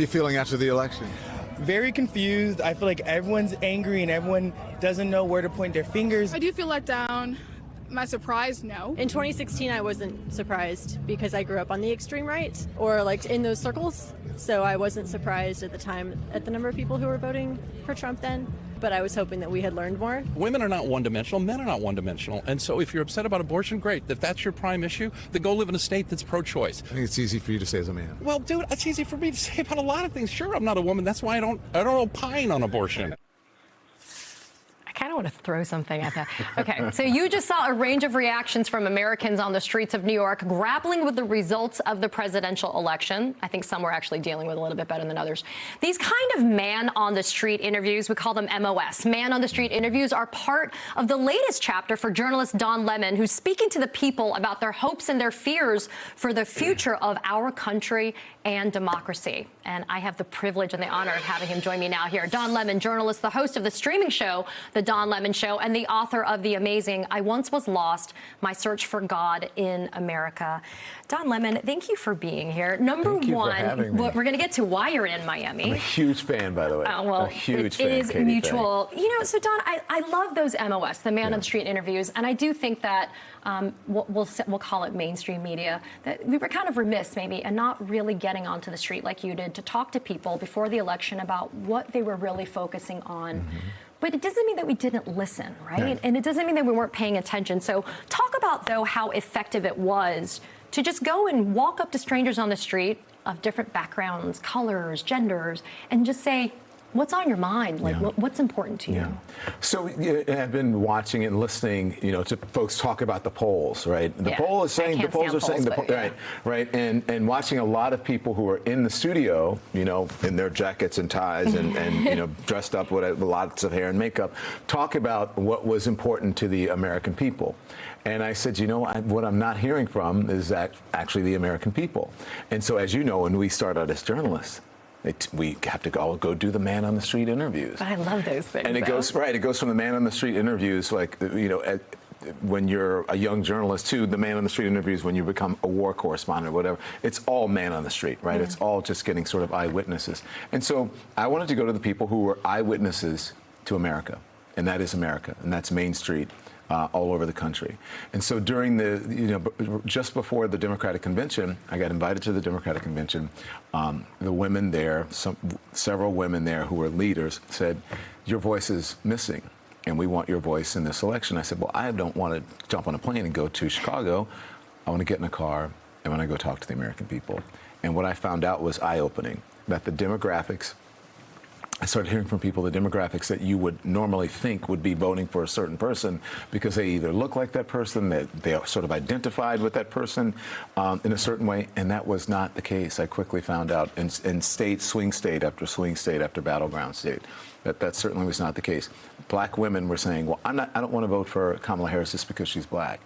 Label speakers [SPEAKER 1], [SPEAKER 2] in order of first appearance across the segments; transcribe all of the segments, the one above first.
[SPEAKER 1] you feeling after the election?
[SPEAKER 2] Very confused. I feel like everyone's angry and everyone doesn't know where to point their fingers.
[SPEAKER 3] I do feel let down. Am I surprised? No.
[SPEAKER 4] In 2016, I wasn't surprised because I grew up on the extreme right or like in those circles. So I wasn't surprised at the time at the number of people who were voting for Trump then. But I was hoping that we had learned more.
[SPEAKER 5] Women are not one-dimensional. Men are not one-dimensional. And so if you're upset about abortion, great. If that's your prime issue, then go live in a state that's pro-choice.
[SPEAKER 1] I think it's easy for you to say as a man.
[SPEAKER 5] Well, dude, it's easy for me to say about a lot of things. Sure, I'm not a woman. That's why I don't opine on abortion.
[SPEAKER 6] I kind of want to throw something at that. Okay, so you just saw a range of reactions from Americans on the streets of New York grappling with the results of the presidential election. I think some were actually dealing with a little bit better than others. These kind of man-on-the-street interviews, we call them MOS, man-on-the-street interviews, are part of the latest chapter for journalist Don Lemon, who's speaking to the people about their hopes and their fears for the future of our country and democracy. And I have the privilege and the honor of having him join me now here. Don Lemon, journalist, the host of the streaming show, The Don Lemon Show, and the author of the amazing I Once Was Lost, My Search for God in America. Don Lemon, thank you for being here. Number one, we're going to get to why you're in Miami.
[SPEAKER 7] I'm a huge fan, by the way.
[SPEAKER 6] Well,
[SPEAKER 7] a huge fan,
[SPEAKER 6] it is
[SPEAKER 7] Katie,
[SPEAKER 6] mutual. You know, so Don, I love those MOS, the man-on-the-street interviews, and I do think that we'll call it mainstream media, that we were kind of remiss maybe and not really getting onto the street like you did to talk to people before the election about what they were really focusing on. Mm-hmm. But it doesn't mean that we didn't listen, right?
[SPEAKER 7] Yeah.
[SPEAKER 6] And it doesn't mean that we weren't paying attention. So talk about, though, how effective it was to just go and walk up to strangers on the street of different backgrounds, colors, genders, and just say, what's on your mind? Like, what's important to you?
[SPEAKER 7] Yeah. So I've been watching and listening, to folks talk about the polls, right? The poll is saying, the polls are saying, right? And watching a lot of people who are in the studio, in their jackets and ties and dressed up with lots of hair and makeup, talk about what was important to the American people. And I said, what I'm not hearing from is actually the American people. And so, as you know, when we start out as journalists, we have to all go do the man on the street interviews.
[SPEAKER 6] But I love those things.
[SPEAKER 7] And it goes from the man on the street interviews, like, when you're a young journalist, to the man on the street interviews when you become a war correspondent or whatever. It's all man on the street, right? It's all just getting sort of eyewitnesses. And so I wanted to go to the people who were eyewitnesses to America, and that is America, and that's Main Street. All over the country. And so during just before the Democratic Convention, I got invited to the Democratic Convention. The women there, several women there who were leaders, said, your voice is missing, and we want your voice in this election. I said, well, I don't want to jump on a plane and go to Chicago. I want to get in a car, and I want to go talk to the American people. And what I found out was eye-opening, that the demographics, I started hearing from people the demographics that you would normally think would be voting for a certain person because they either look like that person, that they are sort of identified with that person in a certain way, and that was not the case. I quickly found out in swing state after swing state after battleground state that certainly was not the case. Black women were saying, well, I don't want to vote for Kamala Harris just because she's black.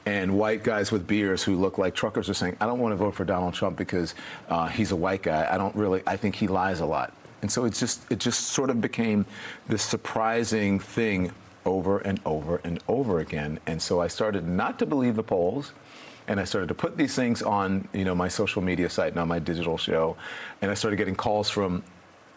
[SPEAKER 7] And white guys with beards who look like truckers are saying, I don't want to vote for Donald Trump because he's a white guy. I think he lies a lot. And so it just sort of became this surprising thing over and over and over again. And so I started not to believe the polls, and I started to put these things on, my social media site and on my digital show, and I started getting calls from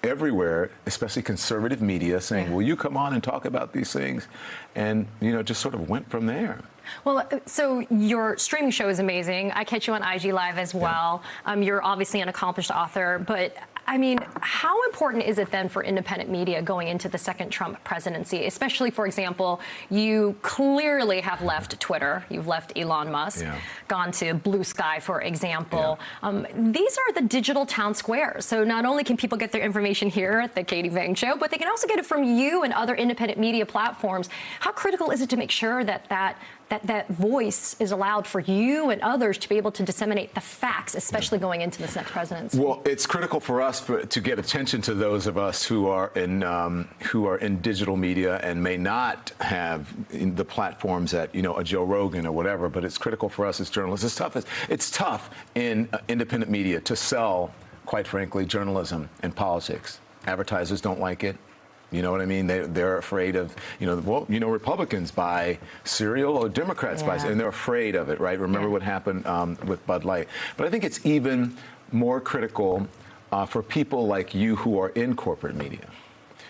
[SPEAKER 7] everywhere, especially conservative media, saying, will you come on and talk about these things? And, just sort of went from there.
[SPEAKER 6] Well, so your streaming show is amazing. I catch you on IG Live as well. You're obviously an accomplished author, but I mean, how important is it then for independent media going into the second Trump presidency, especially, for example, you clearly have left Twitter, you've left Elon Musk, gone to Blue Sky, for example. These are the digital town squares. So not only can people get their information here at the Katie Vang Show, but they can also get it from you and other independent media platforms. How critical is it to make sure that voice is allowed for you and others to be able to disseminate the facts, especially going into this next presidency?
[SPEAKER 7] Well, it's critical for us to get attention to those of us who are in digital media and may not have the platforms that a Joe Rogan or whatever. But it's critical for us as journalists. It's tough in independent media to sell, quite frankly, journalism and politics. Advertisers don't like it. You know what I mean? They're afraid of, Republicans buy cereal or Democrats buy cereal, and they're afraid of it, right? Remember what happened with Bud Light. But I think it's even more critical for people like you who are in corporate media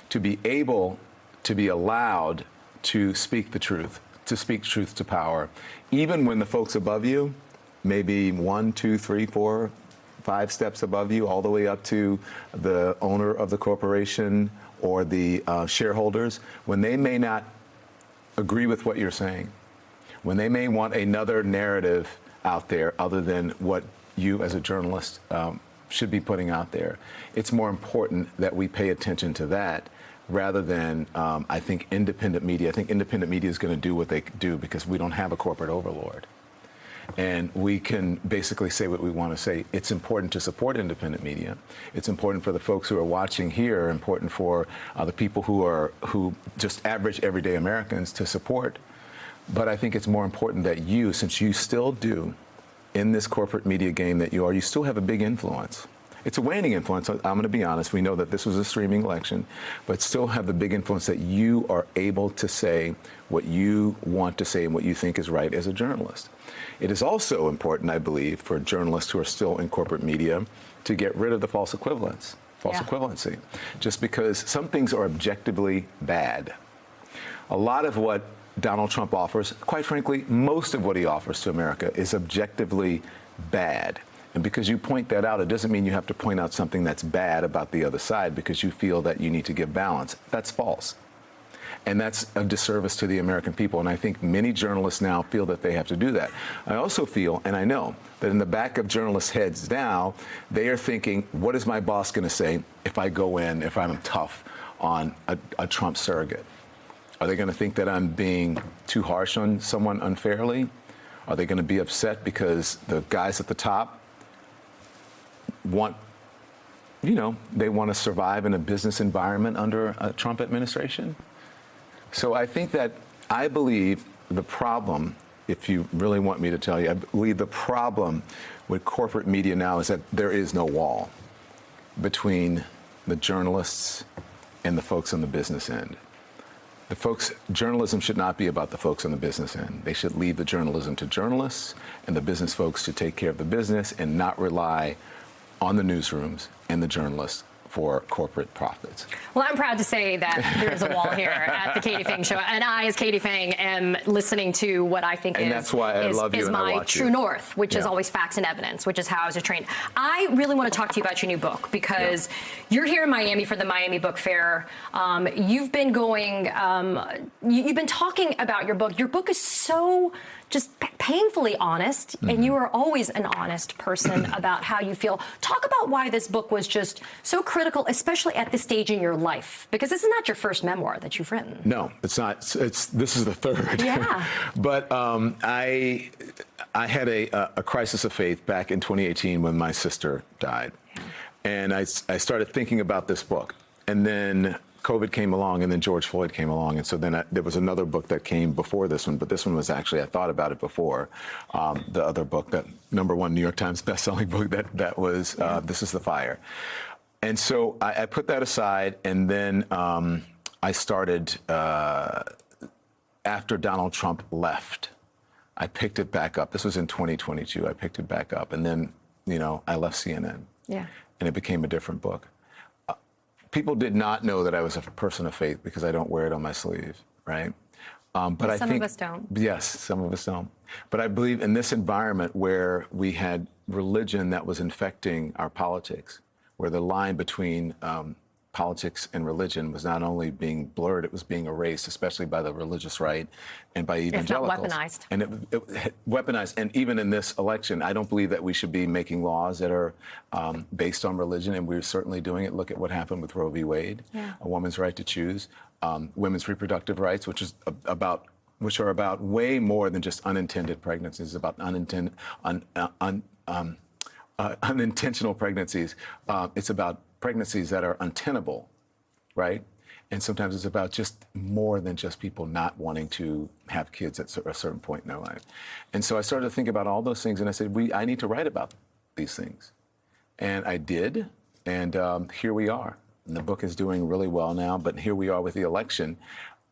[SPEAKER 7] to be able to be allowed to speak the truth, to speak truth to power, even when the folks above you, maybe 1, 2, 3, 4, 5 steps above you, all the way up to the owner of the corporation or the shareholders, when they may not agree with what you're saying, when they may want another narrative out there other than what you as a journalist should be putting out there, it's more important that we pay attention to that rather than, I think, independent media. I think independent media is going to do what they do because we don't have a corporate overlord. And we can basically say what we want to say. It's important to support independent media. It's important for the folks who are watching here, important for the people who just average everyday Americans to support. But I think it's more important that you, since you still do, in this corporate media game that you still have a big influence. It's a waning influence, I'm going to be honest. We know that this was a streaming election, but still have the big influence that you are able to say what you want to say and what you think is right as a journalist. It is also important, I believe, for journalists who are still in corporate media to get rid of the false equivalency. Just because some things are objectively bad. A lot of what Donald Trump offers, quite frankly, most of what he offers to America is objectively bad. And because you point that out, it doesn't mean you have to point out something that's bad about the other side because you feel that you need to give balance. That's false. And that's a disservice to the American people. And I think many journalists now feel that they have to do that. I also feel, and I know, that in the back of journalists' heads now, they are thinking, what is my boss going to say if I go in, if I'm tough on a Trump surrogate? Are they going to think that I'm being too harsh on someone unfairly? Are they going to be upset because the guys at the top want, they want to survive in a business environment under a Trump administration? So I think that I believe the problem, if you really want me to tell you, I believe the problem with corporate media now is that there is no wall between the journalists and the folks on the business end. Journalism should not be about the folks on the business end. They should leave the journalism to journalists and the business folks to take care of the business and not rely on the newsrooms and the journalists for corporate profits.
[SPEAKER 6] Well, I'm proud to say that there's a wall here at the Katie Phang Show, and I, as Katie Phang, am listening to what I think
[SPEAKER 7] that's why I love you
[SPEAKER 6] is
[SPEAKER 7] and I
[SPEAKER 6] my
[SPEAKER 7] watch
[SPEAKER 6] true
[SPEAKER 7] you.
[SPEAKER 6] north, which is always facts and evidence, which is how I was trained. I really want to talk to you about your new book because you're here in Miami for the Miami Book Fair. You've been going, you've been talking about your book. Your book is so just painfully honest, and you are always an honest person about how you feel. Talk about why this book was just so critical, especially at this stage in your life, because this is not your first memoir that you've written.
[SPEAKER 7] No, it's not. This is the third.
[SPEAKER 6] Yeah.
[SPEAKER 7] But I had a crisis of faith back in 2018 when my sister died, and I started thinking about this book, and then COVID came along, and then George Floyd came along, and so then there was another book that came before this one, but this one was actually, I thought about it before, the other book, that #1 New York Times bestselling book, that was This Is the Fire. And so I put that aside, and then I started, after Donald Trump left, I picked it back up. This was in 2022. I picked it back up, and then, I left CNN. Yeah. And it became a different book. People did not know that I was a person of faith because I don't wear it on my sleeve, right? But I think
[SPEAKER 6] some of us don't.
[SPEAKER 7] Yes, some of us don't. But I believe in this environment where we had religion that was infecting our politics, where the line between politics and religion was not only being blurred, it was being erased, especially by the religious right and by evangelicals.
[SPEAKER 6] It's not weaponized.
[SPEAKER 7] And it weaponized. And even in this election, I don't believe that we should be making laws that are based on religion, and we're certainly doing it. Look at what happened with Roe v. Wade, a woman's right to choose, women's reproductive rights, which are about way more than just unintended pregnancies, about unintentional pregnancies. It's about pregnancies that are untenable, right? And sometimes it's about just more than just people not wanting to have kids at a certain point in their life. And so I started to think about all those things, and I said, I need to write about these things. And I did, and here we are. And the book is doing really well now, but here we are with the election.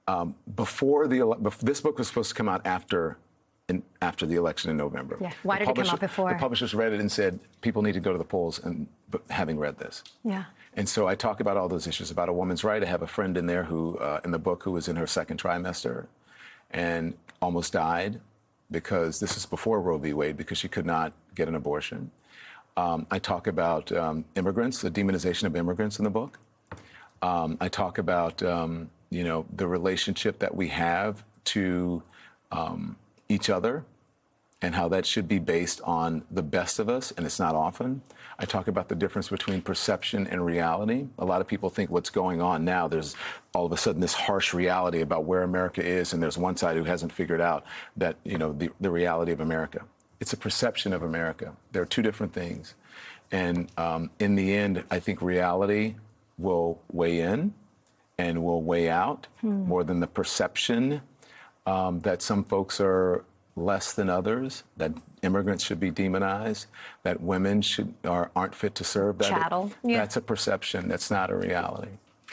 [SPEAKER 7] This book was supposed to come out after after the election in November.
[SPEAKER 6] Yeah. Why did it come out before?
[SPEAKER 7] The publishers read it and said, people need to go to the polls, but having read this.
[SPEAKER 6] Yeah.
[SPEAKER 7] And so I talk about all those issues about a woman's right. I have a friend in there who, in the book, who was in her second trimester and almost died because this is before Roe v. Wade, because she could not get an abortion. I talk about immigrants, the demonization of immigrants in the book. I talk about, the relationship that we have to each other and how that should be based on the best of us, and it's not often. I talk about the difference between perception and reality. A lot of people think what's going on now, there's all of a sudden this harsh reality about where America is, and there's one side who hasn't figured out that, the reality of America. It's a perception of America. There are two different things. And in the end, I think reality will weigh in and will weigh out more than the perception that some folks are less than others, that immigrants should be demonized, that women aren't fit to serve.
[SPEAKER 6] Chattel. Yeah.
[SPEAKER 7] That's a perception. That's not a reality.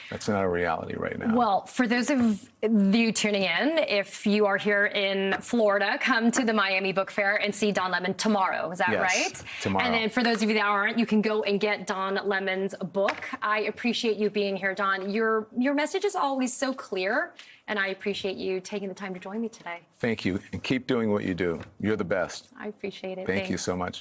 [SPEAKER 7] That's not a reality right now.
[SPEAKER 6] Well, for those of you tuning in, if you are here in Florida, come to the Miami Book Fair and see Don Lemon tomorrow. Is that
[SPEAKER 7] Yes,
[SPEAKER 6] right?
[SPEAKER 7] tomorrow.
[SPEAKER 6] And then for those of you that aren't, you can go and get Don Lemon's book. I appreciate you being here, Don. Your message is always so clear, and I appreciate you taking the time to join me today.
[SPEAKER 7] Thank you. And keep doing what you do. You're the best.
[SPEAKER 6] I appreciate it.
[SPEAKER 7] Thank you
[SPEAKER 6] Thanks.
[SPEAKER 7] so much.